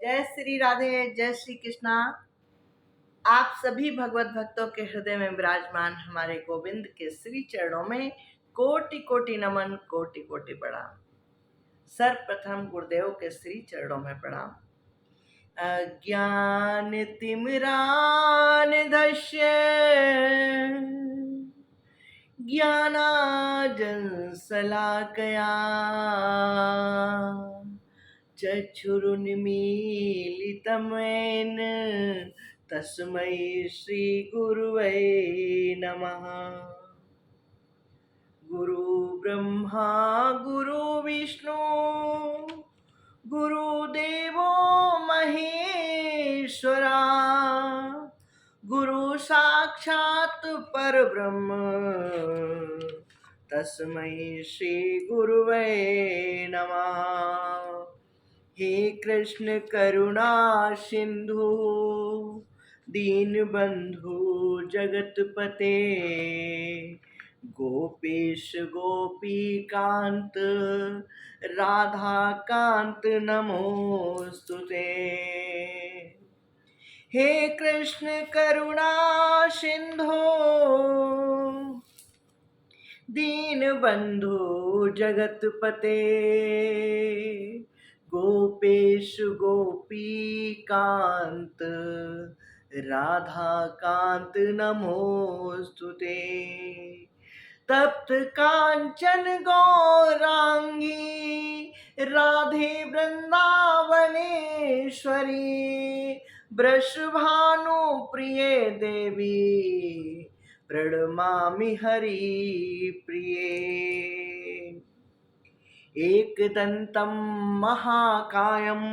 जय श्री राधे, जय श्री कृष्णा। आप सभी भगवत भक्तों के हृदय में विराजमान हमारे गोविंद के श्री चरणों में कोटि कोटि नमन, कोटि कोटि प्रणाम। सर्वप्रथम गुरुदेव के श्री चरणों में प्रणाम। अज्ञान तिमिरान धस्य ज्ञानाजन शलाकया चक्षुरुन्मीलितं येन तस्मै श्रीगुरुवे नमः। गुरु ब्रह्मा गुरु विष्णु गुरुदेवो महेश्वरा गुरु साक्षात् परब्रह्म तस्मै श्री गुरुवे नमः। हे कृष्ण करुणा सिंधु दीनबंधु जगतपते गोपेश गोपीकांत राधा कांत नमोस्तुते। हे कृष्ण करुणा सिंधु दीनबंधु जगतपते गोपेश गोपीकांत राधा कांत नमोस्तुते। तप्त कांचन गौरांगी राधे वृंदावनेश्वरी वृषभानु प्रिये देवी प्रणमामि हरि प्रिये। एकदन्तं महाकायं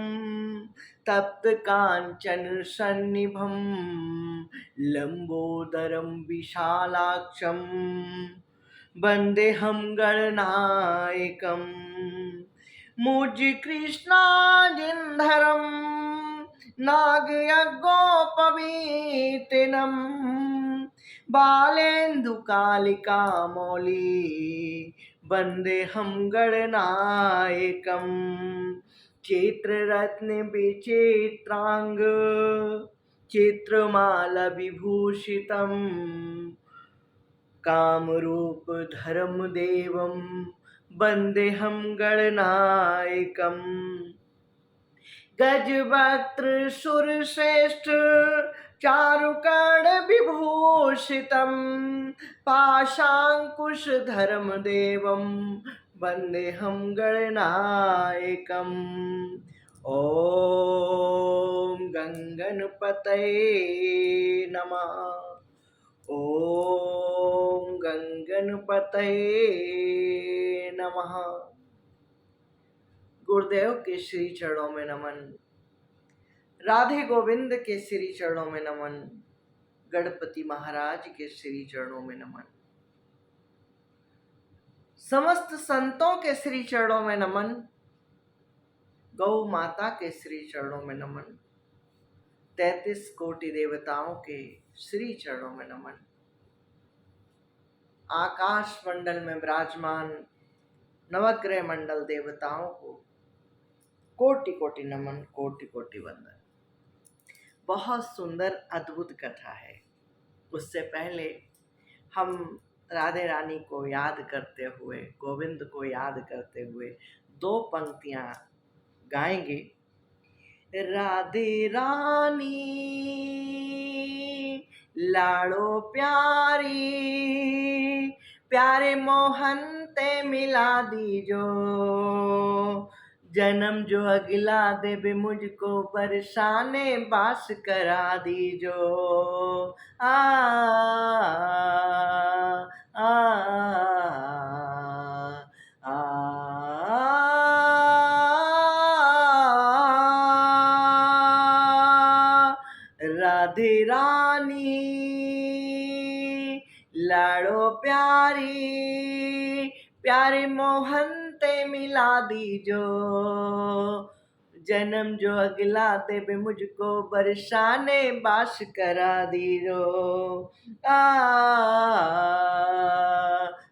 तप्तकाञ्चन सन्निभं लम्बोदरं विशालाक्षं वन्देऽहं गणनायकं मुजकृष्णाजिन्धरं नागयज्ञोपवीतिनं बालेन्दुकालिकामौली वन्देऽहं गणनायकं चित्ररत्नविचित्रांग चित्रमालाविभूषितं कामरूपधर्मदेवं वन्देऽहं गणनायकम्। गजवक्त्र सुरश्रेष्ठ चारुकर्ण विभूषितं पाशाङ्कुशधर्मदेवं वन्देऽहं गणनायकम्। ॐ गङ्गणपतये नमः। ॐ गङ्गणपतये नमः। गुरुदेव के श्री चरणों में नमन, राधे गोविंद के श्री चरणों में नमन, गणपति महाराज के श्री चरणों में नमन, समस्त संतों के श्री चरणों में नमन, गौ माता के श्री चरणों में नमन, 33 कोटि देवताओं के श्री चरणों में नमन, आकाश मंडल में विराजमान नवग्रह मंडल देवताओं को कोटि कोटि नमन, कोटि कोटि वंदन। बहुत सुंदर अद्भुत कथा है। उससे पहले हम राधे रानी को याद करते हुए, गोविंद को याद करते हुए 2 पंक्तियां गाएंगे। राधे रानी लाड़ो प्यारी प्यारे मोहन ते मिला दीजो जन्म जो अगला देवे मुझको बरसाने बास करा दीजो। आ आ आ, राधे रानी लाड़ो प्यारी प्यारे मोहन ते मिला दीजो जन्म जो अगला देवे मुझको बरसाने बास करा दीजो। आ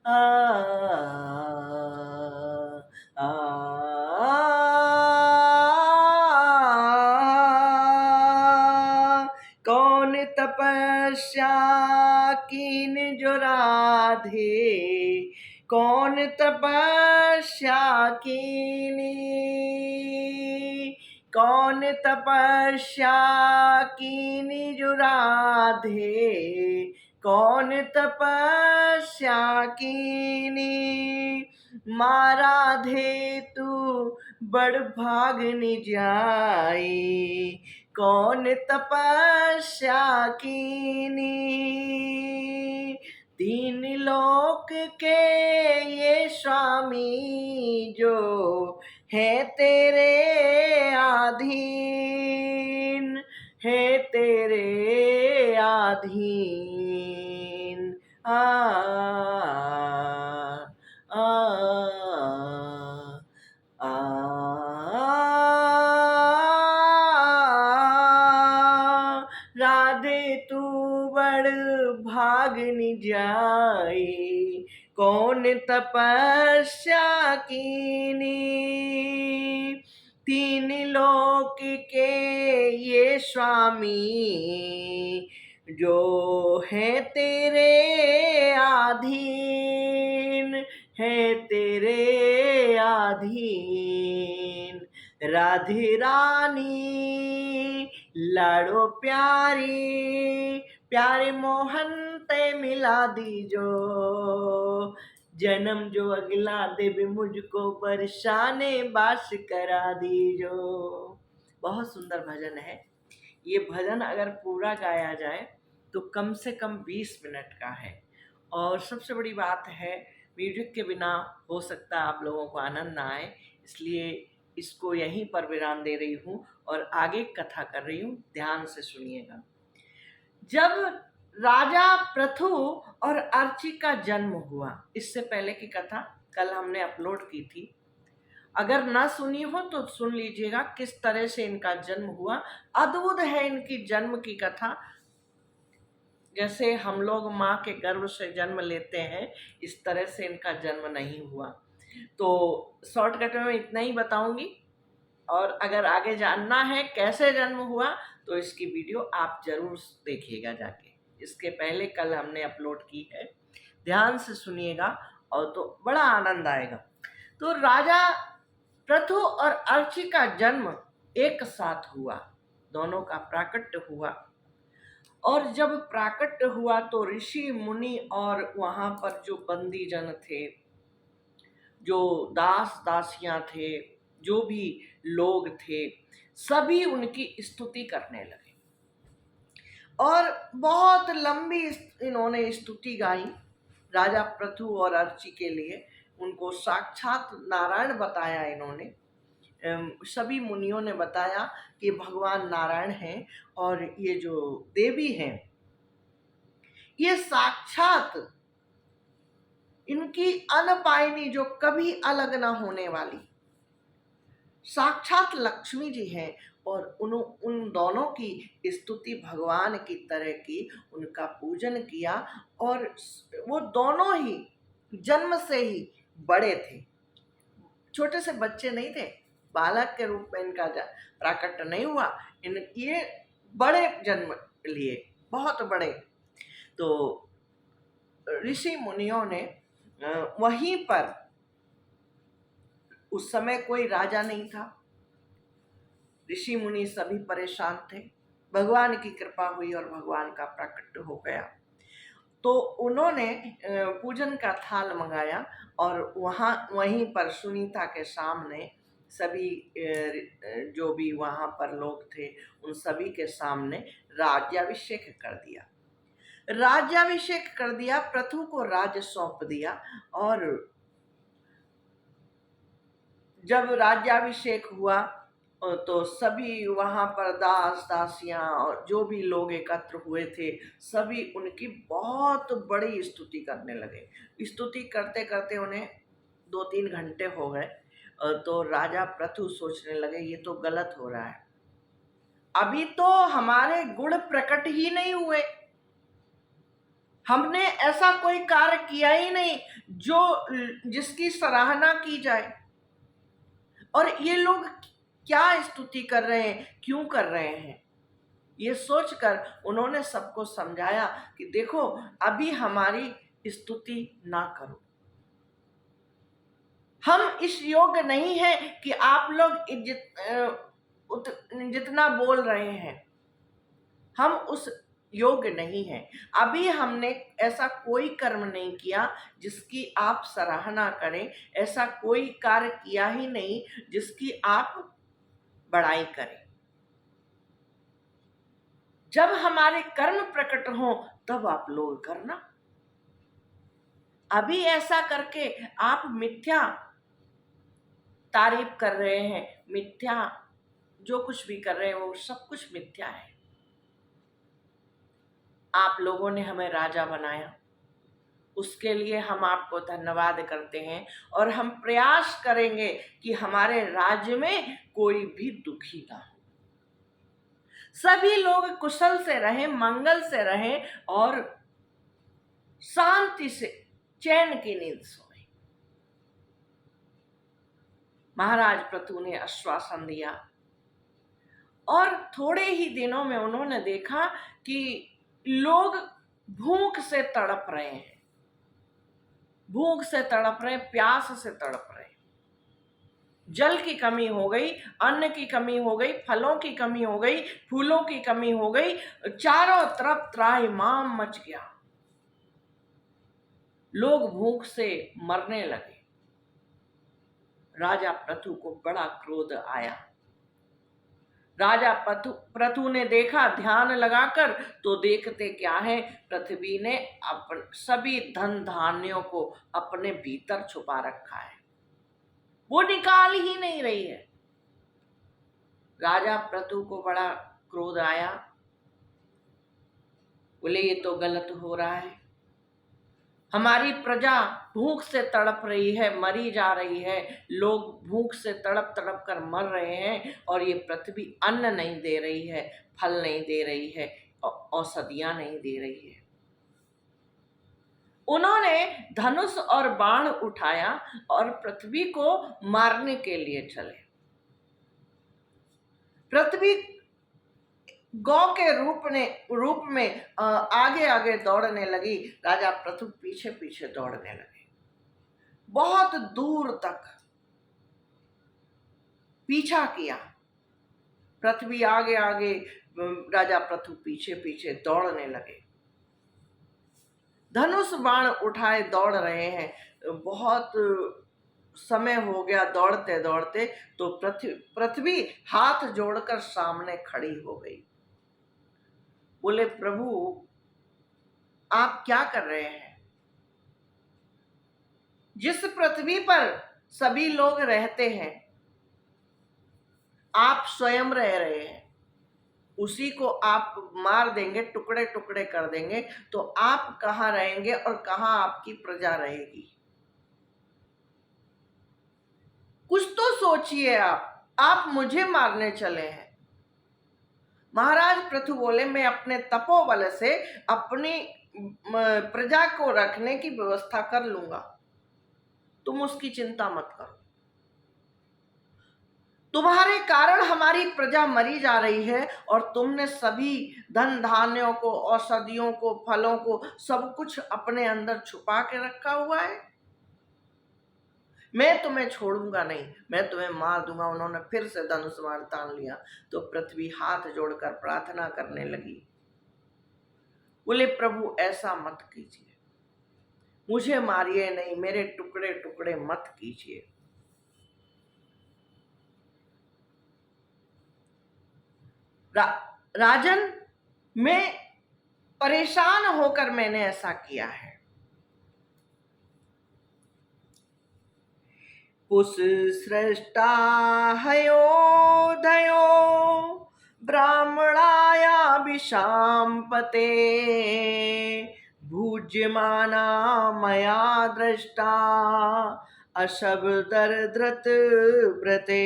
आ आ, आ तपस्या कीन जो राधे, कौन तपस्या कीनी, कौन तपस्या कीनी जो राधे, कौन तपस्या कीनी, माँ राधे तू बड़ भागनी जाई, कौन तपस्या कीनी, तीन लोक के ये स्वामी जो है तेरे आधीन, है तेरे आधीन। आ, आ, आ, राधे तू बड़ भागनी जाई, कौन तपस्या कीनी, तीन लोक के ये स्वामी जो है तेरे आधीन, है तेरे आधीन। राधे रानी लाड़ो प्यारी, प्यारे मोहन ते मिला दीजो, जन्म जो अगला देवी मुझको बरसाने बास करा दीजो। बहुत सुंदर भजन है ये। भजन अगर पूरा गाया जाए तो कम से कम 20 मिनट का है, और सबसे बड़ी बात है म्यूजिक के बिना हो सकता है आप लोगों को आनंद ना आए, इसलिए इसको यहीं पर विराम दे रही हूँ और आगे कथा कर रही हूँ, ध्यान से सुनिएगा। जब राजा पृथु और अर्ची का जन्म हुआ, इससे पहले की कथा कल हमने अपलोड की थी, अगर ना सुनी हो तो सुन लीजिएगा किस तरह से इनका जन्म हुआ। अद्भुत है इनकी जन्म की कथा। जैसे हम लोग माँ के गर्भ से जन्म लेते हैं, इस तरह से इनका जन्म नहीं हुआ। तो शॉर्टकट में इतना ही बताऊंगी, और अगर आगे जानना है कैसे जन्म हुआ तो इसकी वीडियो आप जरूर देखिएगा जाके। इसके पहले कल हमने अपलोड की है, ध्यान से सुनिएगा और तो बड़ा आनंद आएगा। तो राजा पृथु और अर्ची का जन्म एक साथ हुआ, दोनों का प्राकट्य हुआ। और जब प्राकट्य हुआ तो ऋषि मुनि और वहां पर जो बंदी जन थे, जो दास दासियां थे, जो भी लोग थे, सभी उनकी स्तुति करने लगे और बहुत लंबी इन्होंने स्तुति गाई राजा पृथु और अर्ची के लिए। उनको साक्षात नारायण बताया इन्होंने, सभी मुनियों ने बताया कि भगवान नारायण हैं और ये जो देवी हैं ये साक्षात इनकी अनपायनी, जो कभी अलग ना होने वाली साक्षात लक्ष्मी जी हैं। और उन दोनों की स्तुति भगवान की तरह की, उनका पूजन किया। और वो दोनों ही जन्म से ही बड़े थे, छोटे से बच्चे नहीं थे, बालक के रूप में इनका प्राकट्य नहीं हुआ। ये बड़े जन्म लिए, बहुत बड़े। तो ऋषि मुनियों ने वहीं पर, उस समय कोई राजा नहीं था, ऋषि मुनि सभी परेशान थे। भगवान की कृपा हुई और भगवान का प्राकट्य हो गया। तो उन्होंने पूजन का थाल मंगाया और वहीं पर सुनीता के सामने सभी जो भी वहां पर लोग थे उन सभी के सामने राज्याभिषेक कर दिया। राज्याभिषेक कर दिया, पृथु को राज्य सौंप दिया। और जब राज्याभिषेक हुआ तो सभी वहां पर दास दासियां और जो भी लोग एकत्र हुए थे, सभी उनकी बहुत बड़ी स्तुति करने लगे। स्तुति करते करते उन्हें 2-3 घंटे हो गए। तो राजा पृथु सोचने लगे ये तो गलत हो रहा है, अभी तो हमारे गुण प्रकट ही नहीं हुए, हमने ऐसा कोई कार्य किया ही नहीं जिसकी सराहना की जाए, और ये लोग क्या स्तुति कर रहे हैं, क्यों कर रहे हैं। ये सोचकर उन्होंने सबको समझाया कि देखो, अभी हमारी स्तुति ना करो, हम इस योग्य नहीं है कि आप लोग जितना बोल रहे हैं, हम उस योग्य नहीं है। अभी हमने ऐसा कोई कर्म नहीं किया जिसकी आप सराहना करें, ऐसा कोई कार्य किया ही नहीं जिसकी आप बड़ाई करें। जब हमारे कर्म प्रकट हो तब आप लोग करना। अभी ऐसा करके आप मिथ्या तारीफ कर रहे हैं, मिथ्या जो कुछ भी कर रहे हैं वो सब कुछ मिथ्या है। आप लोगों ने हमें राजा बनाया, उसके लिए हम आपको धन्यवाद करते हैं और हम प्रयास करेंगे कि हमारे राज्य में कोई भी दुखी ना हो, सभी लोग कुशल से रहें, मंगल से रहें और शांति से चैन की नींद सोएं। महाराज पृथु ने आश्वासन दिया और थोड़े ही दिनों में उन्होंने देखा कि लोग भूख से तड़प रहे हैं, भूख से तड़प रहे, प्यास से तड़प रहे। जल की कमी हो गई, अन्न की कमी हो गई, फलों की कमी हो गई, फूलों की कमी हो गई, चारों तरफ त्राहिमाम मच गया, लोग भूख से मरने लगे। राजा पृथु को बड़ा क्रोध आया। राजा पृथु ने देखा ध्यान लगाकर तो देखते क्या है, पृथ्वी ने सभी धन धान्यों को अपने भीतर छुपा रखा है, वो निकाल ही नहीं रही है। राजा पृथु को बड़ा क्रोध आया, बोले ये तो गलत हो रहा है, हमारी प्रजा भूख से तड़प रही है, मरी जा रही है, लोग भूख से तड़प तड़प कर मर रहे हैं और ये पृथ्वी अन्न नहीं दे रही है, फल नहीं दे रही है, औषधियां नहीं दे रही है। उन्होंने धनुष और बाण उठाया और पृथ्वी को मारने के लिए चले। पृथ्वी गौ के रूप में आगे आगे दौड़ने लगी, राजा पृथु पीछे पीछे दौड़ने लगे। बहुत दूर तक पीछा किया, पृथ्वी आगे आगे, राजा पृथु पीछे पीछे दौड़ने लगे। धनुष बाण उठाए दौड़ रहे हैं, बहुत समय हो गया दौड़ते दौड़ते, तो पृथ्वी हाथ जोड़कर सामने खड़ी हो गई। बोले प्रभु आप क्या कर रहे हैं? जिस पृथ्वी पर सभी लोग रहते हैं आप स्वयं रह रहे हैं, उसी को आप मार देंगे, टुकड़े टुकड़े कर देंगे, तो आप कहाँ रहेंगे और कहाँ आपकी प्रजा रहेगी? कुछ तो सोचिए, आप मुझे मारने चले हैं। महाराज पृथु बोले मैं अपने तपोबल से अपनी प्रजा को रखने की व्यवस्था कर लूंगा, तुम उसकी चिंता मत करो। तुम्हारे कारण हमारी प्रजा मरी जा रही है और तुमने सभी धन धान्यों को, औषधियों को, फलों को, सब कुछ अपने अंदर छुपा के रखा हुआ है। मैं तुम्हें छोड़ूंगा नहीं, मैं तुम्हें मार दूंगा। उन्होंने फिर से धनुष बाण तान लिया तो पृथ्वी हाथ जोड़कर प्रार्थना करने लगी। बोले प्रभु ऐसा मत कीजिए, मुझे मारिए नहीं, मेरे टुकड़े टुकड़े मत कीजिए। राजन, मैं परेशान होकर मैंने ऐसा किया है। पुस सृष्टा हयोधयो ब्राह्मणायाभिशाम्पते भुज्यमाना मया दृष्टा अशब्दरधृत व्रते।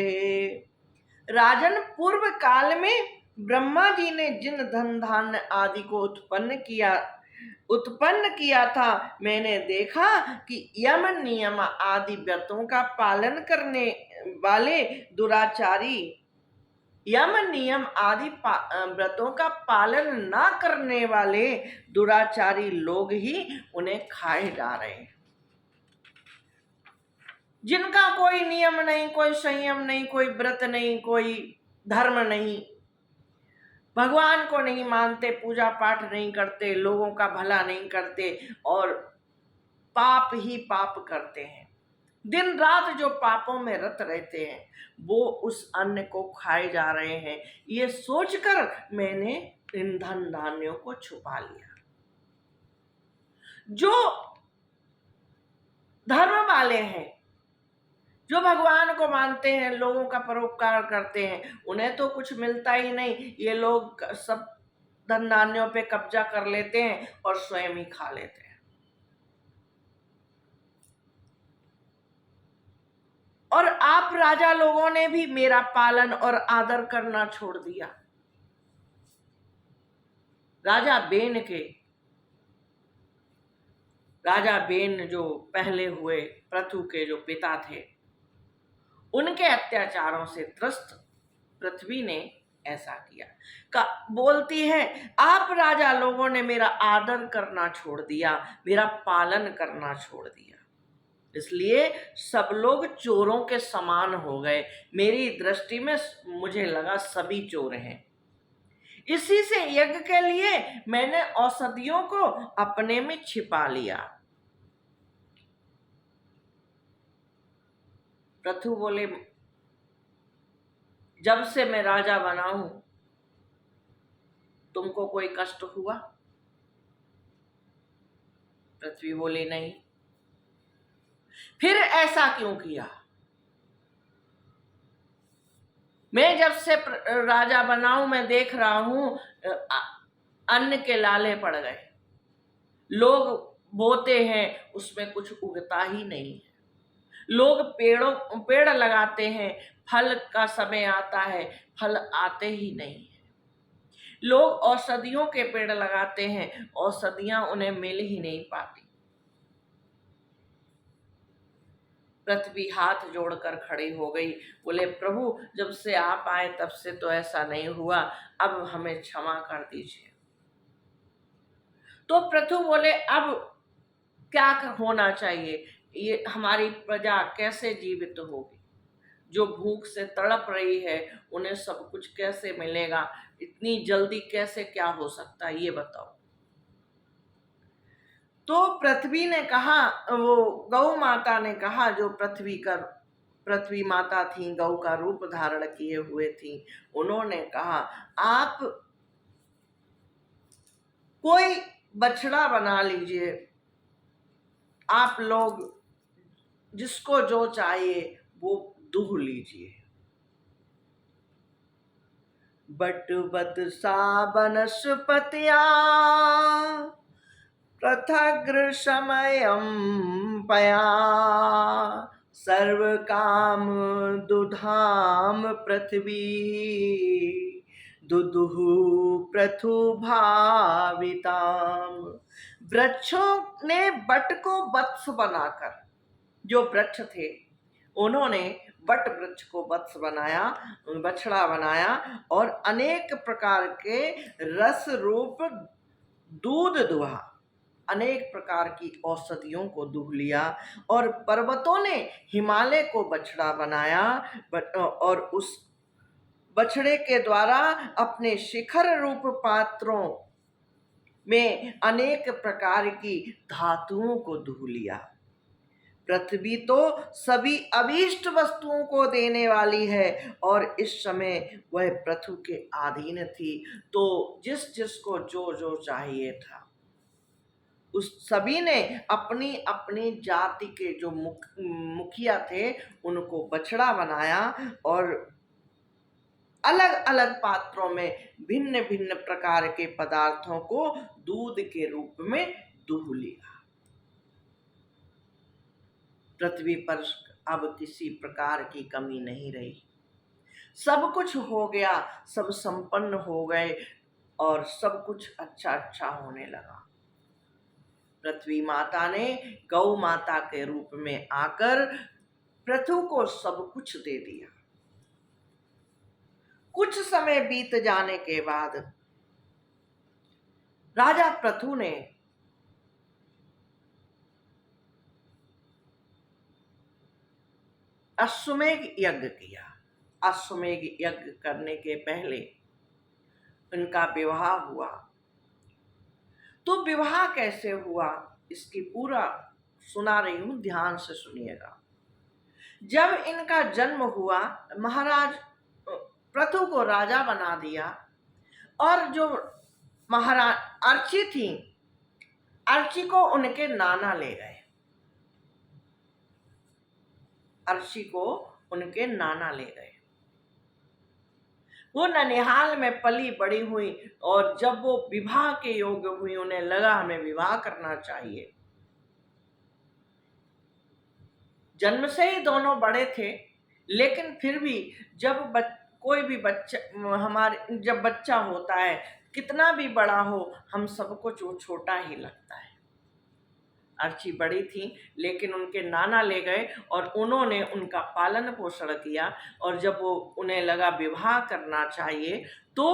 राजन, पूर्व काल में ब्रह्मा जी ने जिन धन धान्य आदि को उत्पन्न किया था, मैंने देखा कि यम नियम आदि व्रतों का पालन करने वाले दुराचारी यम नियम आदि व्रतों का पालन ना करने वाले दुराचारी लोग ही उन्हें खाए जा रहे हैं। जिनका कोई नियम नहीं, कोई संयम नहीं, कोई व्रत नहीं, कोई धर्म नहीं, भगवान को नहीं मानते, पूजा पाठ नहीं करते, लोगों का भला नहीं करते और पाप ही पाप करते हैं, दिन रात जो पापों में रत रहते हैं, वो उस अन्न को खाए जा रहे हैं। ये सोचकर मैंने इन धन धान्यों को छुपा लिया। जो धर्म वाले हैं, जो भगवान को मानते हैं, लोगों का परोपकार करते हैं, उन्हें तो कुछ मिलता ही नहीं। ये लोग सब धन धान्यों पे कब्जा कर लेते हैं और स्वयं ही खा लेते हैं। और आप राजा लोगों ने भी मेरा पालन और आदर करना छोड़ दिया। राजा बेन जो पहले हुए पृथु के जो पिता थे, उनके अत्याचारों से त्रस्त पृथ्वी ने ऐसा किया। बोलती है, आप राजा लोगों ने मेरा आदर करना छोड़ दिया, मेरा पालन करना छोड़ दिया, इसलिए सब लोग चोरों के समान हो गए। मेरी दृष्टि में मुझे लगा सभी चोर हैं। इसी से यज्ञ के लिए मैंने औषधियों को अपने में छिपा लिया। पृथु बोले, जब से मैं राजा बना हूं, तुमको कोई कष्ट हुआ? पृथ्वी बोली, नहीं। फिर ऐसा क्यों किया? मैं जब से राजा बना हूं, मैं देख रहा हूं अन्न के लाले पड़ गए, लोग बोते हैं, उसमें कुछ उगता ही नहीं है। लोग पेड़ लगाते हैं, फल का समय आता है, फल आते ही नहीं है। लोग औषधियों के पेड़ लगाते हैं, औषधियां उन्हें मिल ही नहीं पाती। पृथ्वी हाथ जोड़कर खड़ी हो गई, बोले, प्रभु जब से आप आए तब से तो ऐसा नहीं हुआ, अब हमें क्षमा कर दीजिए। तो पृथु बोले, अब क्या होना चाहिए? ये हमारी प्रजा कैसे जीवित होगी? जो भूख से तड़प रही है, उन्हें सब कुछ कैसे मिलेगा? इतनी जल्दी कैसे क्या हो सकता है, ये बताओ। तो पृथ्वी ने कहा, वो गौ माता ने कहा, जो पृथ्वी माता थी, गौ का रूप धारण किए हुए थी, उन्होंने कहा, आप कोई बछड़ा बना लीजिए, आप लोग जिसको जो चाहिए वो दूह लीजिए। बट बदसा वनस्पत्या पृथग्र समयं पया सर्व काम दुधाम पृथ्वी दुदुहु पृथु भाविताम। वृक्षों ने बट को वत्स बनाकर, जो वृक्ष थे उन्होंने वट वृक्ष को वत्स बनाया, बछड़ा बनाया और अनेक प्रकार के रस रूप दूध दुहा, अनेक प्रकार की औषधियों को दूह लिया। और पर्वतों ने हिमालय को बछड़ा बनाया और उस बछड़े के द्वारा अपने शिखर रूप पात्रों में अनेक प्रकार की धातुओं को दूह लिया। पृथ्वी तो सभी अभीष्ट वस्तुओं को देने वाली है और इस समय वह पृथु के अधीन थी। तो जिस जिसको जो जो चाहिए था, उस सभी ने अपनी अपनी जाति के जो मुखिया थे उनको बछड़ा बनाया और अलग अलग पात्रों में भिन्न भिन्न प्रकार के पदार्थों को दूध के रूप में दूह लिया। पृथ्वी पर अब किसी प्रकार की कमी नहीं रही, सब कुछ हो गया, सब संपन्न हो गए और सब कुछ अच्छा अच्छा होने लगा। पृथ्वी माता ने गौ माता के रूप में आकर पृथु को सब कुछ दे दिया। कुछ समय बीत जाने के बाद राजा पृथु ने अश्वमेध यज्ञ किया। अश्वमेध यज्ञ करने के पहले उनका विवाह हुआ। तो विवाह कैसे हुआ इसकी पूरा सुना रही हूं, ध्यान से सुनिएगा। जब इनका जन्म हुआ, महाराज पृथु को राजा बना दिया और जो महाराज अर्ची थी, अर्ची को उनके नाना ले गए। अर्ची को उनके नाना ले गए। वो ननिहाल में पली बड़ी हुई और जब वो विवाह के योग्य हुई, उन्हें लगा हमें विवाह करना चाहिए। जन्म से ही दोनों बड़े थे, लेकिन फिर भी जब कोई भी बच्चा जब बच्चा होता है, कितना भी बड़ा हो, हम सबको जो छोटा ही लगता है। अर्ची बड़ी थी, लेकिन उनके नाना ले गए और उन्होंने उनका पालन पोषण किया। और जब वो उन्हें लगा विवाह करना चाहिए, तो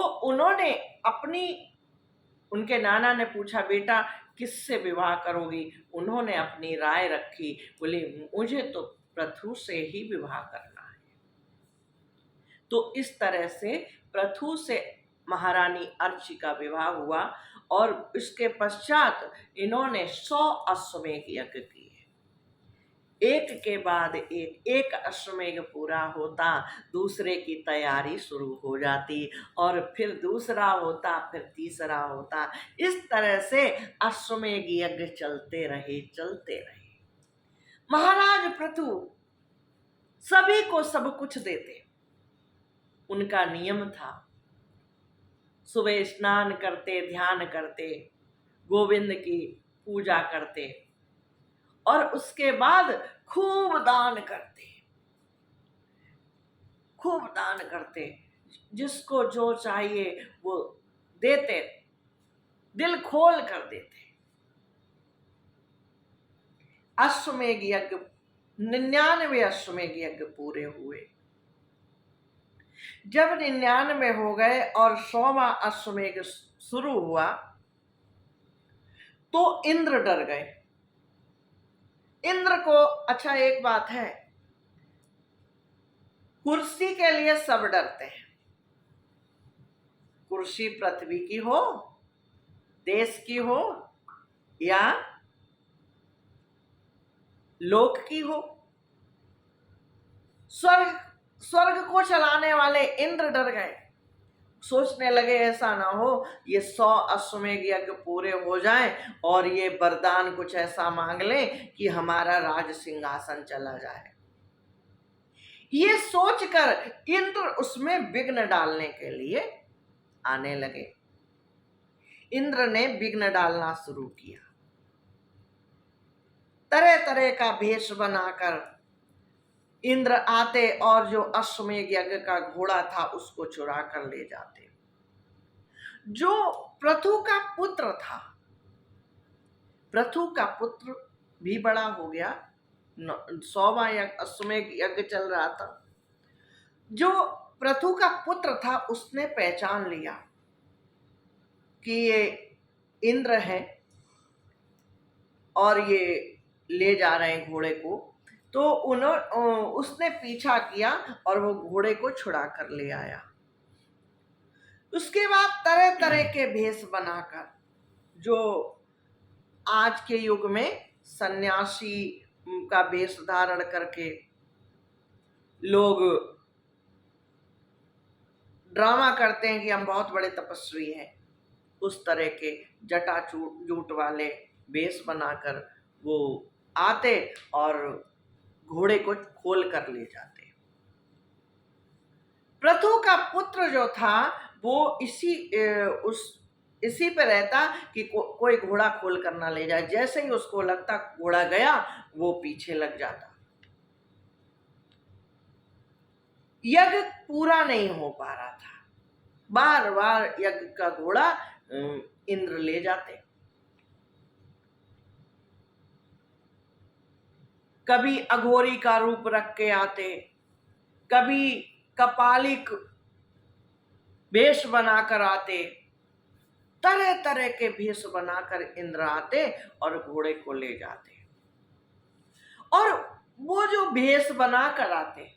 उनके नाना ने पूछा, बेटा किससे विवाह करोगी? उन्होंने अपनी राय रखी, बोले मुझे तो पृथु से ही विवाह करना है। तो इस तरह से पृथु से महारानी अर्ची का विवाह हुआ और इसके पश्चात इन्होंने 100 अश्वमेध यज्ञ किए। एक के बाद एक अश्वमेध पूरा होता, दूसरे की तैयारी शुरू हो जाती और फिर दूसरा होता, फिर तीसरा होता। इस तरह से अश्वमेध यज्ञ चलते रहे। महाराज पृथु सभी को सब कुछ देते। उनका नियम था, सुबह स्नान करते, ध्यान करते, गोविंद की पूजा करते और उसके बाद खूब दान करते। जिसको जो चाहिए वो देते, दिल खोल कर देते। अश्वमेध यज्ञ 99 अश्वमेध यज्ञ पूरे हुए। जब 99 हो गए और 100वां अश्वमेध शुरू हुआ, तो इंद्र डर गए। इंद्र को, अच्छा एक बात है, कुर्सी के लिए सब डरते हैं। कुर्सी पृथ्वी की हो, देश की हो या लोक की हो, स्वर्ग को चलाने वाले इंद्र डर गए। सोचने लगे ऐसा ना हो ये 100 अश्वमेध यज्ञ पूरे हो जाएं और ये वरदान कुछ ऐसा मांग लें कि हमारा राज सिंहासन चला जाए। ये सोचकर इंद्र उसमें विघ्न डालने के लिए आने लगे। इंद्र ने विघ्न डालना शुरू किया। तरह तरह का भेष बनाकर इंद्र आते और जो अश्वमेध यज्ञ का घोड़ा था उसको चुरा कर ले जाते। जो पृथु का पुत्र था, पृथु का पुत्र भी बड़ा हो गया, 100वां अश्वमेध यज्ञ चल रहा था। जो पृथु का पुत्र था उसने पहचान लिया कि ये इंद्र है और ये ले जा रहे हैं घोड़े को। तो उसने पीछा किया और वो घोड़े को छुड़ा कर ले आया। उसके बाद तरह तरह के भेष बनाकर, जो आज के युग में सन्यासी का वेश धारण करके लोग ड्रामा करते हैं कि हम बहुत बड़े तपस्वी हैं, उस तरह के जटा जूट वाले वेश बनाकर वो आते और घोड़े को खोल कर ले जाते। पृथु का पुत्र जो था वो इसी पे रहता कि कोई घोड़ा खोल कर ना ले जाए। जैसे ही उसको लगता घोड़ा गया, वो पीछे लग जाता। यज्ञ पूरा नहीं हो पा रहा था, बार बार यज्ञ का घोड़ा इंद्र ले जाते। कभी अघोरी का रूप रख के आते, कभी कपालिक वेश बनाकर आते, तरह तरह के भेष बनाकर इंद्र आते और घोड़े को ले जाते। और वो जो भेष बनाकर आते,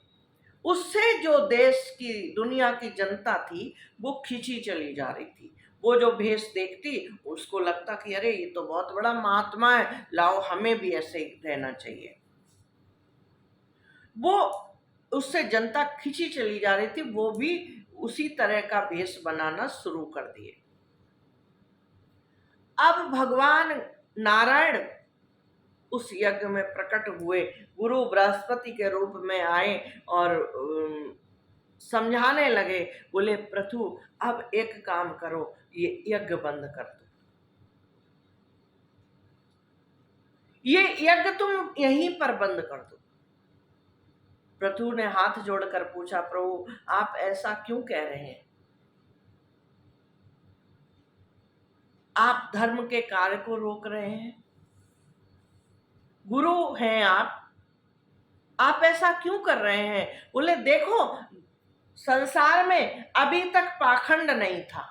उससे जो देश की दुनिया की जनता थी वो खिंची चली जा रही थी। वो जो भेष देखती उसको लगता कि अरे ये तो बहुत बड़ा महात्मा है, लाओ हमें भी ऐसे ही रहना चाहिए। वो उससे जनता खिंची चली जा रही थी, वो भी उसी तरह का भेष बनाना शुरू कर दिए। अब भगवान नारायण उस यज्ञ में प्रकट हुए, गुरु बृहस्पति के रूप में आए और समझाने लगे। बोले प्रथु अब एक काम करो, ये यज्ञ बंद कर दो, ये यज्ञ तुम यहीं पर बंद कर दो। प्रथु ने हाथ जोड़कर पूछा, प्रभु आप ऐसा क्यों कह रहे हैं? आप धर्म के कार्य को रोक रहे हैं, गुरु हैं आप ऐसा क्यों कर रहे हैं? बोले देखो संसार में अभी तक पाखंड नहीं था,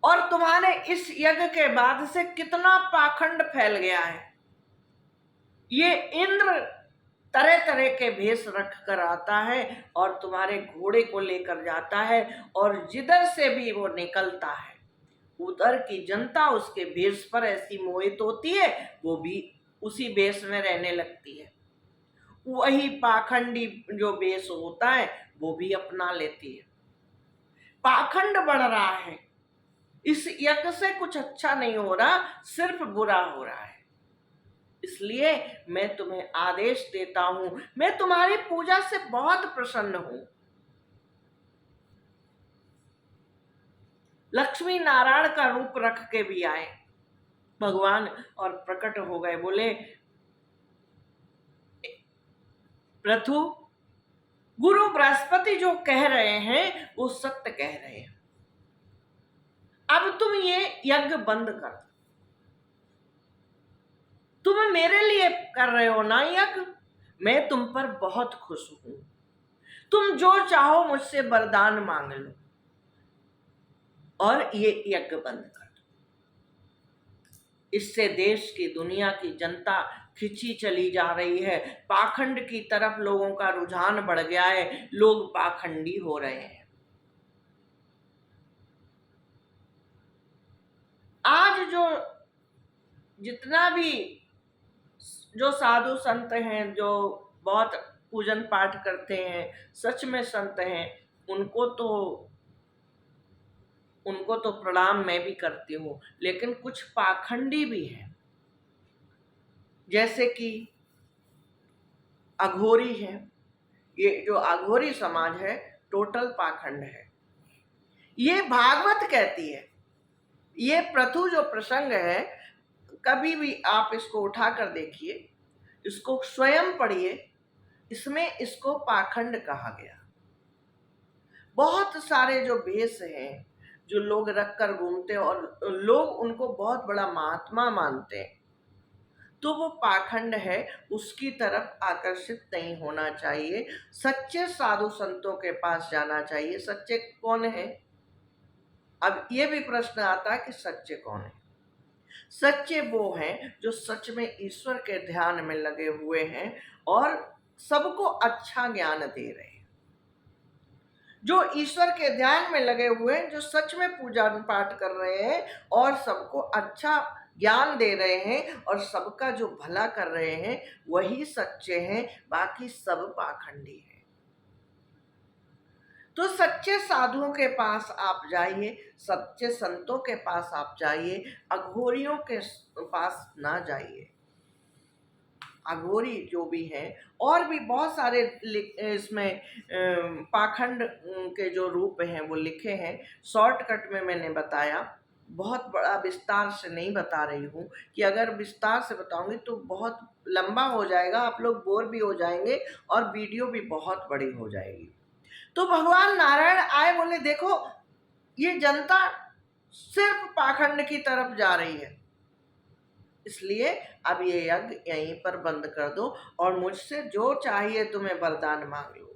और तुम्हारे इस यज्ञ के बाद से कितना पाखंड फैल गया है। ये इंद्र तरह तरह के भेष रख कर आता है और तुम्हारे घोड़े को लेकर जाता है, और जिधर से भी वो निकलता है उधर की जनता उसके भेष पर ऐसी मोहित होती है, वो भी उसी भेष में रहने लगती है। वही पाखंडी जो भेष होता है वो भी अपना लेती है। पाखंड बढ़ रहा है, इस यज्ञ से कुछ अच्छा नहीं हो रहा, सिर्फ बुरा हो रहा है। इसलिए मैं तुम्हें आदेश देता हूं, मैं तुम्हारी पूजा से बहुत प्रसन्न हूं। लक्ष्मी नारायण का रूप रख के भी आए भगवान और प्रकट हो गए। बोले प्रथु गुरु बृहस्पति जो कह रहे हैं वो सत्य कह रहे हैं, अब तुम ये यज्ञ बंद कर दो। तुम मेरे लिए कर रहे हो ना यज्ञ, मैं तुम पर बहुत खुश हूं। तुम जो चाहो मुझसे वरदान मांग लो और ये यज्ञ बंद कर दो। इससे देश की दुनिया की जनता खिंची चली जा रही है, पाखंड की तरफ लोगों का रुझान बढ़ गया है, लोग पाखंडी हो रहे हैं। आज जो जितना भी जो साधु संत हैं, जो बहुत पूजन पाठ करते हैं, सच में संत हैं, उनको तो प्रणाम मैं भी करती हूँ, लेकिन कुछ पाखंडी भी हैं, जैसे कि अघोरी है। ये जो अघोरी समाज है टोटल पाखंड है। ये भागवत कहती है, ये प्रथु जो प्रसंग है कभी भी आप इसको उठा कर देखिए, इसको स्वयं पढ़िए, इसमें इसको पाखंड कहा गया। बहुत सारे जो भेष हैं जो लोग रख कर घूमते हैं और लोग उनको बहुत बड़ा महात्मा मानते हैं, तो वो पाखंड है, उसकी तरफ आकर्षित नहीं होना चाहिए। सच्चे साधु संतों के पास जाना चाहिए। सच्चे कौन है? अब ये भी प्रश्न आता है कि सच्चे कौन है? सच्चे वो हैं जो सच में ईश्वर के ध्यान में लगे हुए हैं और सबको अच्छा ज्ञान दे रहे हैं। जो ईश्वर के ध्यान में लगे हुए हैं, जो सच में पूजा पाठ कर रहे हैं और सबको अच्छा ज्ञान दे रहे हैं और सबका जो भला कर रहे हैं, वही सच्चे हैं, बाकी सब पाखंडी हैं। तो सच्चे साधुओं के पास आप जाइए, सच्चे संतों के पास आप जाइए, अघोरियों के पास ना जाइए। अघोरी जो भी है, और भी बहुत सारे इसमें पाखंड के जो रूप हैं वो लिखे हैं। शॉर्टकट में मैंने बताया, बहुत बड़ा विस्तार से नहीं बता रही हूँ कि अगर विस्तार से बताऊंगी तो बहुत लंबा हो जाएगा, आप लोग बोर भी हो जाएंगे और वीडियो भी बहुत बड़ी हो जाएगी। तो भगवान नारायण आए, बोले देखो ये जनता सिर्फ पाखंड की तरफ जा रही है, इसलिए अब ये यज्ञ यहीं पर बंद कर दो और मुझसे जो चाहिए तुम्हें वरदान मांग लो।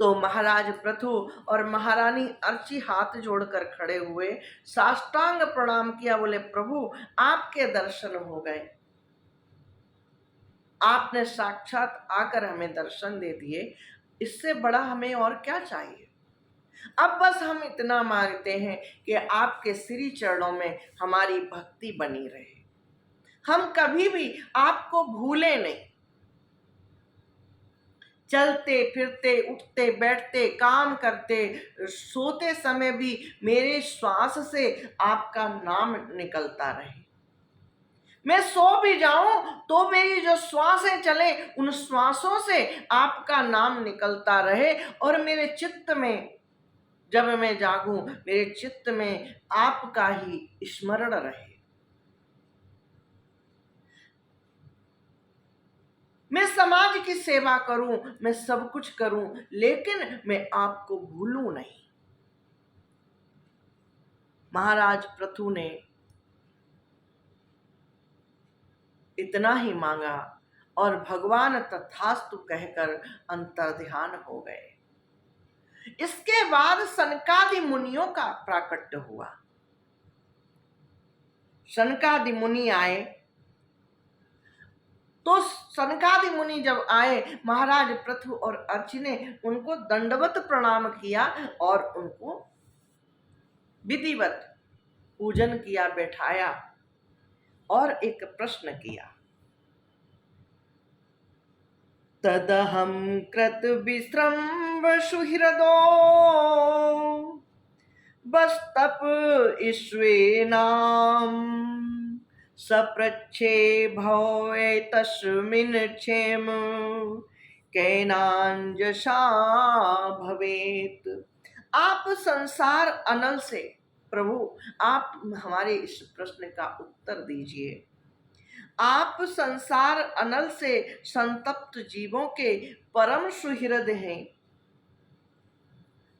तो महाराज पृथु और महारानी अर्ची हाथ जोड़कर खड़े हुए, साष्टांग प्रणाम किया, बोले प्रभु आपके दर्शन हो गए, आपने साक्षात आकर हमें दर्शन दे दिए, इससे बड़ा हमें और क्या चाहिए। अब बस हम इतना मांगते हैं कि आपके श्री चरणों में हमारी भक्ति बनी रहे, हम कभी भी आपको भूले नहीं। चलते फिरते, उठते बैठते, काम करते, सोते समय भी मेरे श्वास से आपका नाम निकलता रहे। मैं सो भी जाऊं तो मेरी जो श्वासें चले, उन श्वासों से आपका नाम निकलता रहे, और मेरे चित्त में जब मैं जागूं, मेरे चित्त में आपका ही स्मरण रहे। मैं समाज की सेवा करूं, मैं सब कुछ करूं, लेकिन मैं आपको भूलूं नहीं। महाराज पृथु ने इतना ही मांगा और भगवान तथास्तु कहकर अंतर्ध्यान हो गए। इसके बाद सनकादि मुनियों का प्राकट्य हुआ। सनकादि मुनि आए, तो सनकादि मुनि जब आए, महाराज पृथु और अर्ची ने उनको दंडवत प्रणाम किया और उनको विधिवत पूजन किया, बैठाया और एक प्रश्न किया। तदहं कृत विस्रम्भ सुहृदो बस्तप ईश्वेनाम सप्रच्छे भवे तस्मिन् क्षेम कैनांजसा भवेत। आप संसार अनल से, प्रभु आप हमारे इस प्रश्न का उत्तर दीजिए। आप संसार अनल से संतप्त जीवों के परम सुहृद हैं।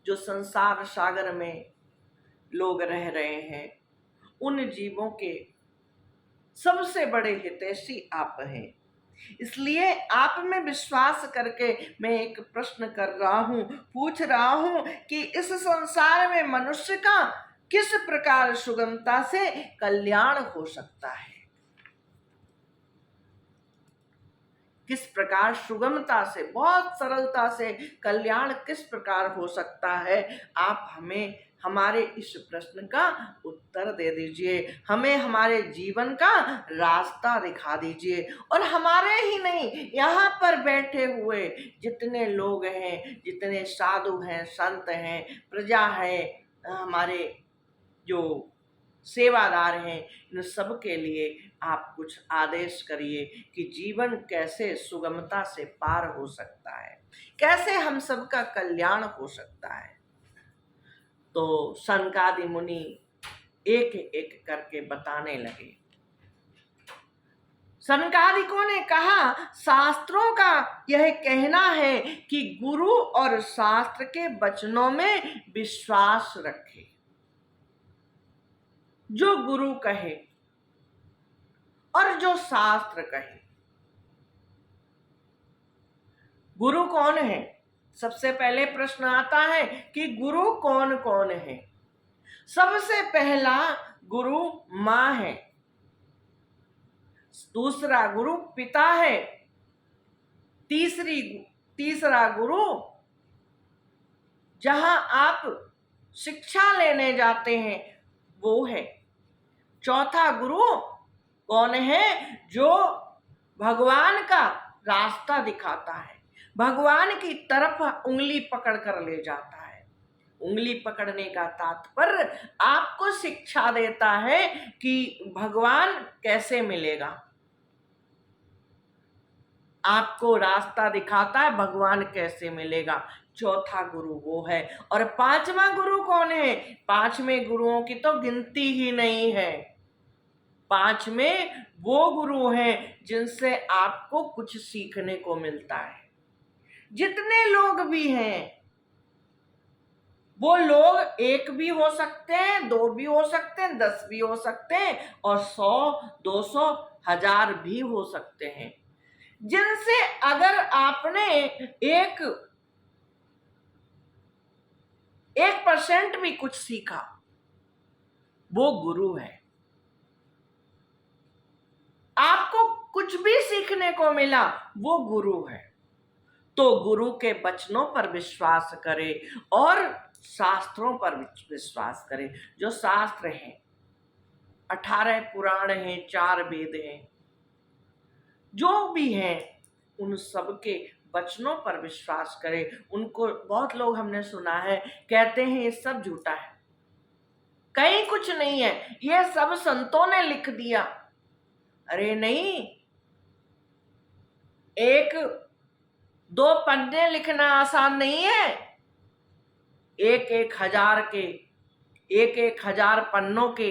जो संसार सागर में लोग रह रहे हैं, उन जीवों के सबसे बड़े हितैषी आप हैं। इसलिए आप में विश्वास करके मैं एक प्रश्न कर रहा हूं, पूछ रहा हूं कि इस संसार में मनुष्य का किस प्रकार सुगमता से कल्याण हो सकता है, किस प्रकार सुगमता से, बहुत सरलता से कल्याण किस प्रकार हो सकता है। आप हमें हमारे इस प्रश्न का उत्तर दे दीजिए, हमें हमारे जीवन का रास्ता दिखा दीजिए। और हमारे ही नहीं, यहाँ पर बैठे हुए जितने लोग हैं, जितने साधु हैं, संत हैं, प्रजा है, हमारे जो सेवादार हैं, इन सब के लिए आप कुछ आदेश करिए कि जीवन कैसे सुगमता से पार हो सकता है, कैसे हम सबका कल्याण हो सकता है। तो सनकादि मुनि एक एक करके बताने लगे। सनकादिकों ने कहा, शास्त्रों का यह कहना है कि गुरु और शास्त्र के वचनों में विश्वास रखे। जो गुरु कहे और जो शास्त्र कहे। गुरु कौन है? सबसे पहले प्रश्न आता है कि गुरु कौन कौन है। सबसे पहला गुरु माँ है, दूसरा गुरु पिता है, तीसरा गुरु जहां आप शिक्षा लेने जाते हैं वो है, चौथा गुरु कौन है? जो भगवान का रास्ता दिखाता है, भगवान की तरफ उंगली पकड़ कर ले जाता है। उंगली पकड़ने का तात्पर्य आपको शिक्षा देता है कि भगवान कैसे मिलेगा, आपको रास्ता दिखाता है भगवान कैसे मिलेगा। चौथा गुरु वो है। और पांचवा गुरु कौन है? पांचवें गुरुओं की तो गिनती ही नहीं है। पांचवें वो गुरु हैं जिनसे आपको कुछ सीखने को मिलता है। जितने लोग भी हैं, वो लोग एक भी हो सकते हैं, दो भी हो सकते हैं, 10 भी हो सकते हैं, और 100, 200, 1000 भी हो सकते हैं, जिनसे अगर आपने एक 1% भी कुछ सीखा, वो गुरु है। आपको कुछ भी सीखने को मिला, वो गुरु है। तो गुरु के वचनों पर विश्वास करे और शास्त्रों पर विश्वास करे। जो शास्त्र हैं, 18 पुराण हैं, 4 वेद हैं, जो भी हैं, उन सबके वचनों पर विश्वास करे। उनको बहुत लोग हमने सुना है कहते हैं ये सब झूठा है, कहीं कुछ नहीं है, ये सब संतों ने लिख दिया। अरे नहीं, 1-2 पन्ने लिखना आसान नहीं है। 1-1000 के, 1-1000 पन्नों के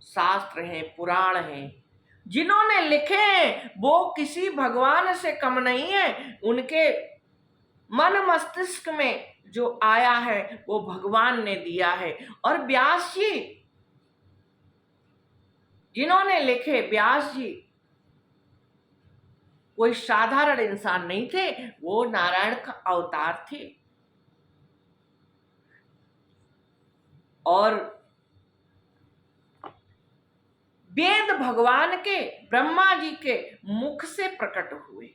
शास्त्र हैं, पुराण हैं, जिन्होंने लिखे हैं वो किसी भगवान से कम नहीं है। उनके मन मस्तिष्क में जो आया है वो भगवान ने दिया है। और व्यास जी जिन्होंने लिखे, व्यास जी कोई साधारण इंसान नहीं थे, वो नारायण का अवतार थे। और वेद भगवान के, ब्रह्मा जी के मुख से प्रकट हुए।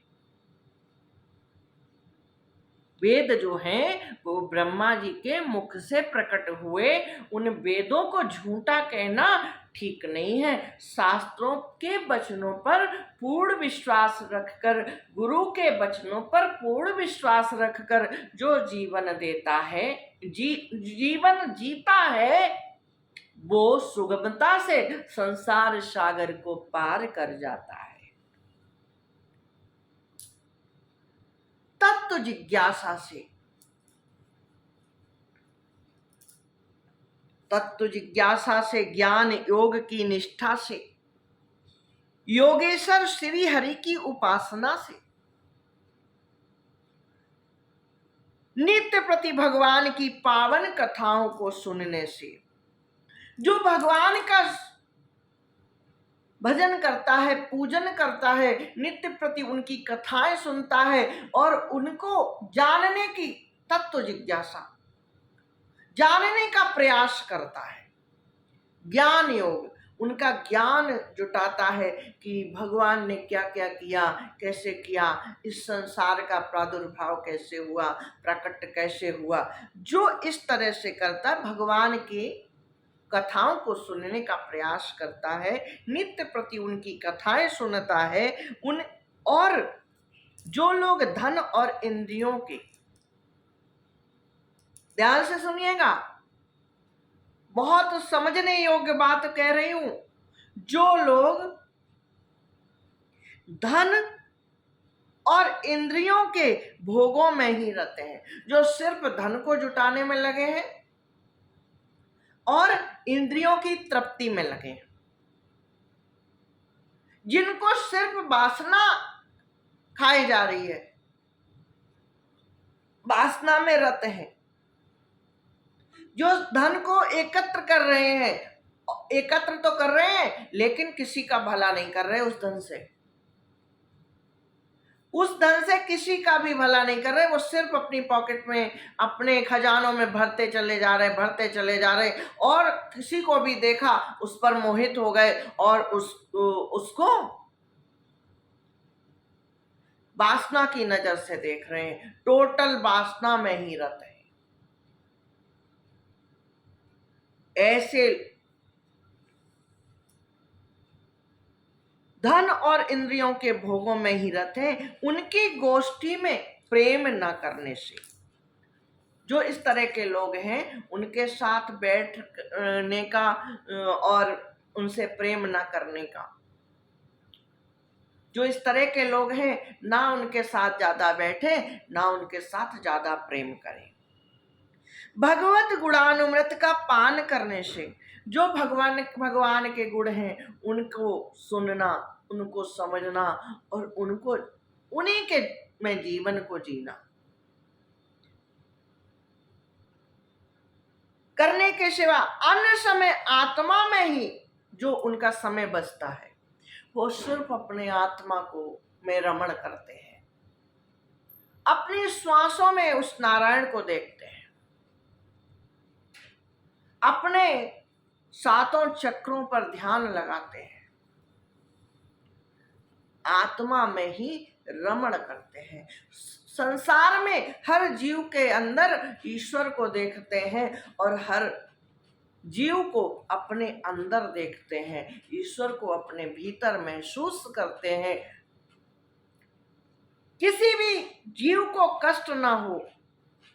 वेद जो हैं वो ब्रह्मा जी के मुख से प्रकट हुए। उन वेदों को झूठा कहना ठीक नहीं है। शास्त्रों के वचनों पर पूर्ण विश्वास रखकर, गुरु के वचनों पर पूर्ण विश्वास रखकर जो जीवन देता है, जीवन जीता है, वो सुगमता से संसार सागर को पार कर जाता है। तत्व जिज्ञासा से, तत्व जिज्ञासा से, ज्ञान योग की निष्ठा से, योगेश्वर श्री हरि की उपासना से, नित्य प्रति भगवान की पावन कथाओं को सुनने से, जो भगवान का भजन करता है, पूजन करता है, नित्य प्रति उनकी कथाएं सुनता है और उनको जानने की तत्व जिज्ञासा, जानने का प्रयास करता है, ज्ञान योग, उनका ज्ञान जुटाता है कि भगवान ने क्या क्या किया, कैसे किया, इस संसार का प्रादुर्भाव कैसे हुआ, प्रकट कैसे हुआ। जो इस तरह से करता, भगवान की कथाओं को सुनने का प्रयास करता है, नित्य प्रति उनकी कथाएं सुनता है। और जो लोग धन और इंद्रियों के, ध्यान से सुनिएगा, बहुत समझने योग्य बात कह रही हूं, जो लोग धन और इंद्रियों के भोगों में ही रहते हैं, जो सिर्फ धन को जुटाने में लगे हैं और इंद्रियों की तृप्ति में लगे हैं, जिनको सिर्फ वासना खाई जा रही है, वासना में रहते हैं, जो धन को एकत्र कर रहे हैं, एकत्र तो कर रहे हैं लेकिन किसी का भला नहीं कर रहे, उस धन से किसी का भी भला नहीं कर रहे। वो सिर्फ अपनी पॉकेट में, अपने खजानों में भरते चले जा रहे और किसी को भी देखा उस पर मोहित हो गए और उसको वासना की नजर से देख रहे हैं, टोटल वासना में ही रहते हैं। ऐसे धन और इंद्रियों के भोगों में ही रहते हैं, उनकी गोष्ठी में प्रेम न करने से। जो इस तरह के लोग हैं, उनके साथ बैठने का और उनसे प्रेम न करने का, जो इस तरह के लोग हैं, ना उनके साथ ज्यादा बैठे, ना उनके साथ ज्यादा प्रेम करें। भगवत गुणानुमृत का पान करने से, जो भगवान के गुण हैं उनको सुनना, उनको समझना और उनको, उन्हीं के में जीवन को जीना करने के सिवा अन्य समय आत्मा में ही जो उनका समय बचता है, वो सिर्फ अपने आत्मा को में रमण करते हैं। अपनी श्वासों में उस नारायण को देखते हैं, अपने सातों चक्रों पर ध्यान लगाते हैं, आत्मा में ही रमण करते हैं। संसार में हर जीव के अंदर ईश्वर को देखते हैं और हर जीव को अपने अंदर देखते हैं, ईश्वर को अपने भीतर महसूस करते हैं। किसी भी जीव को कष्ट ना हो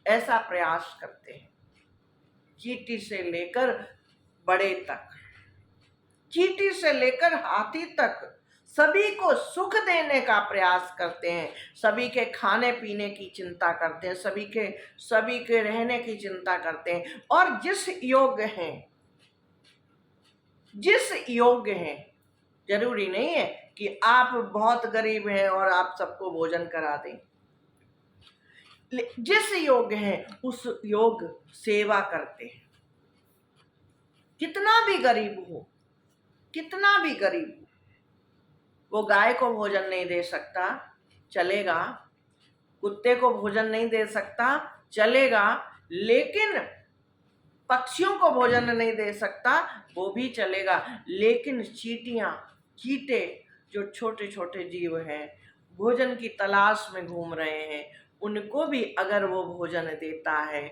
ऐसा प्रयास करते हैं। चींटी से लेकर बड़े तक, चींटी से लेकर हाथी तक सभी को सुख देने का प्रयास करते हैं, सभी के खाने पीने की चिंता करते हैं, सभी के रहने की चिंता करते हैं। और जिस योग्य हैं, जरूरी नहीं है कि आप बहुत गरीब हैं और आप सबको भोजन करा दें। जिस योग्य हैं उस योग सेवा करते हैं। कितना भी गरीब हो, वो गाय को भोजन नहीं दे सकता, चलेगा, कुत्ते को भोजन नहीं दे सकता, चलेगा, लेकिन पक्षियों को भोजन नहीं दे सकता, वो भी चलेगा। लेकिन चींटे जो छोटे छोटे जीव हैं, भोजन की तलाश में घूम रहे हैं, उनको भी अगर वो भोजन देता है,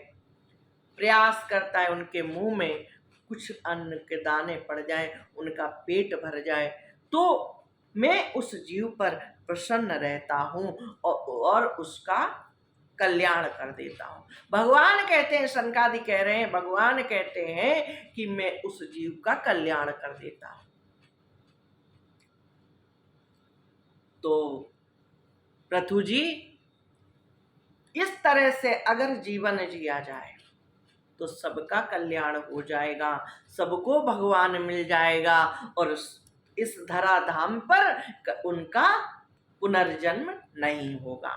प्रयास करता है उनके मुंह में कुछ अन्न के दाने पड़ जाए, उनका पेट भर जाए, तो मैं उस जीव पर प्रसन्न रहता हूँ और उसका कल्याण कर देता हूँ। भगवान कहते हैं, सनकादि कह रहे हैं, भगवान कहते हैं कि मैं उस जीव का कल्याण कर देता हूँ। तो पृथु जी, इस तरह से अगर जीवन जिया जाए तो सबका कल्याण हो जाएगा, सबको भगवान मिल जाएगा और इस धराधाम पर उनका पुनर्जन्म नहीं होगा।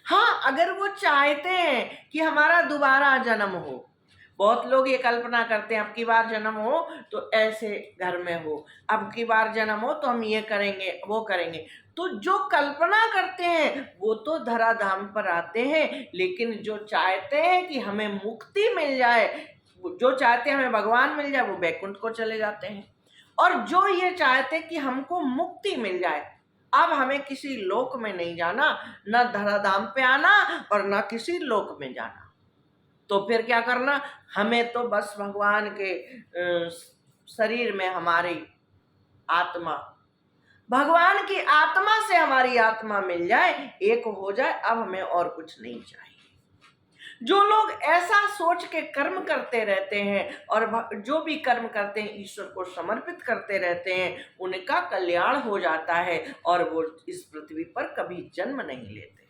हाँ, अगर वो चाहते हैं कि हमारा दोबारा जन्म हो, बहुत लोग ये कल्पना करते हैं अब की बार जन्म हो तो ऐसे घर में हो, अब की बार जन्म हो तो हम ये करेंगे वो करेंगे। तो जो कल्पना करते हैं वो तो धराधाम पर आते हैं, लेकिन जो चाहते हैं कि हमें मुक्ति मिल जाए, जो चाहते हैं हमें भगवान मिल जाए, वो बैकुंठ को चले जाते हैं। और जो ये चाहते हैं कि हमको मुक्ति मिल जाए, अब हमें किसी लोक में नहीं जाना, न धराधाम पे आना और न किसी लोक में जाना, तो फिर क्या करना, हमें तो बस भगवान के शरीर में हमारी आत्मा, भगवान की आत्मा से हमारी आत्मा मिल जाए, एक हो जाए, अब हमें और कुछ नहीं चाहिए। जो लोग ऐसा सोच के कर्म करते रहते हैं और जो भी कर्म करते हैं ईश्वर को समर्पित करते रहते हैं, उनका कल्याण हो जाता है और वो इस पृथ्वी पर कभी जन्म नहीं लेते।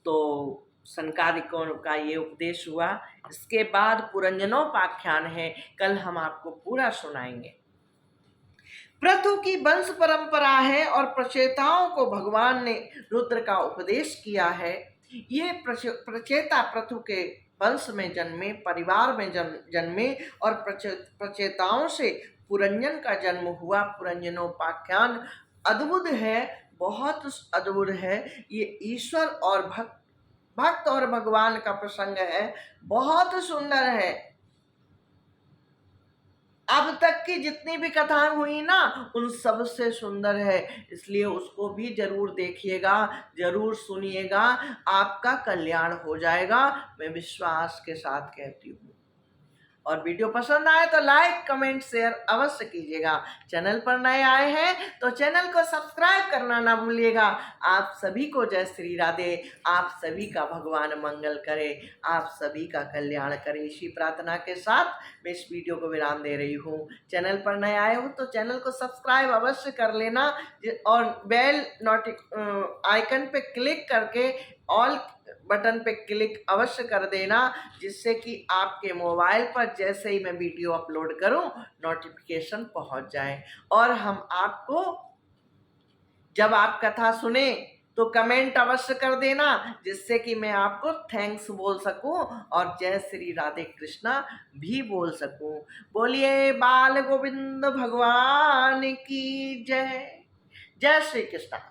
तो सनकादिकों का ये उपदेश हुआ। इसके बाद पुरंजनोपाख्यान है, कल हम आपको पूरा सुनाएंगे। पृथु की वंश परंपरा है और प्रचेताओं को भगवान ने रुद्र का उपदेश किया है। ये प्रचेता पृथु के वंश में जन्मे, परिवार में जन्मे और प्रचेताओं से पुरंजन का जन्म हुआ। पुरंजनोपाख्यान अद्भुत है, बहुत अद्भुत है। ये ईश्वर और भक्त और भगवान का प्रसंग है, बहुत सुंदर है। अब तक की जितनी भी कथाएं हुई ना, उन सब से सुंदर है, इसलिए उसको भी जरूर देखिएगा, जरूर सुनिएगा, आपका कल्याण हो जाएगा, मैं विश्वास के साथ कहती हूँ। और वीडियो पसंद आए तो लाइक कमेंट शेयर अवश्य कीजिएगा। चैनल पर नए आए हैं तो चैनल को सब्सक्राइब करना ना भूलिएगा। आप सभी को जय श्री राधे। आप सभी का भगवान मंगल करे, आप सभी का कल्याण करे, इसी प्रार्थना के साथ मैं इस वीडियो को विराम दे रही हूँ। चैनल पर नए आए हो तो चैनल को सब्सक्राइब अवश्य कर लेना और बेल आइकन पे क्लिक करके ऑल बटन पे क्लिक अवश्य कर देना, जिससे कि आपके मोबाइल पर जैसे ही मैं वीडियो अपलोड करूं नोटिफिकेशन पहुंच जाए। और हम आपको, जब आप कथा सुने तो कमेंट अवश्य कर देना, जिससे कि मैं आपको थैंक्स बोल सकूं और जय श्री राधे कृष्णा भी बोल सकूं। बोलिए बाल गोविंद भगवान की जय। जय श्री कृष्णा।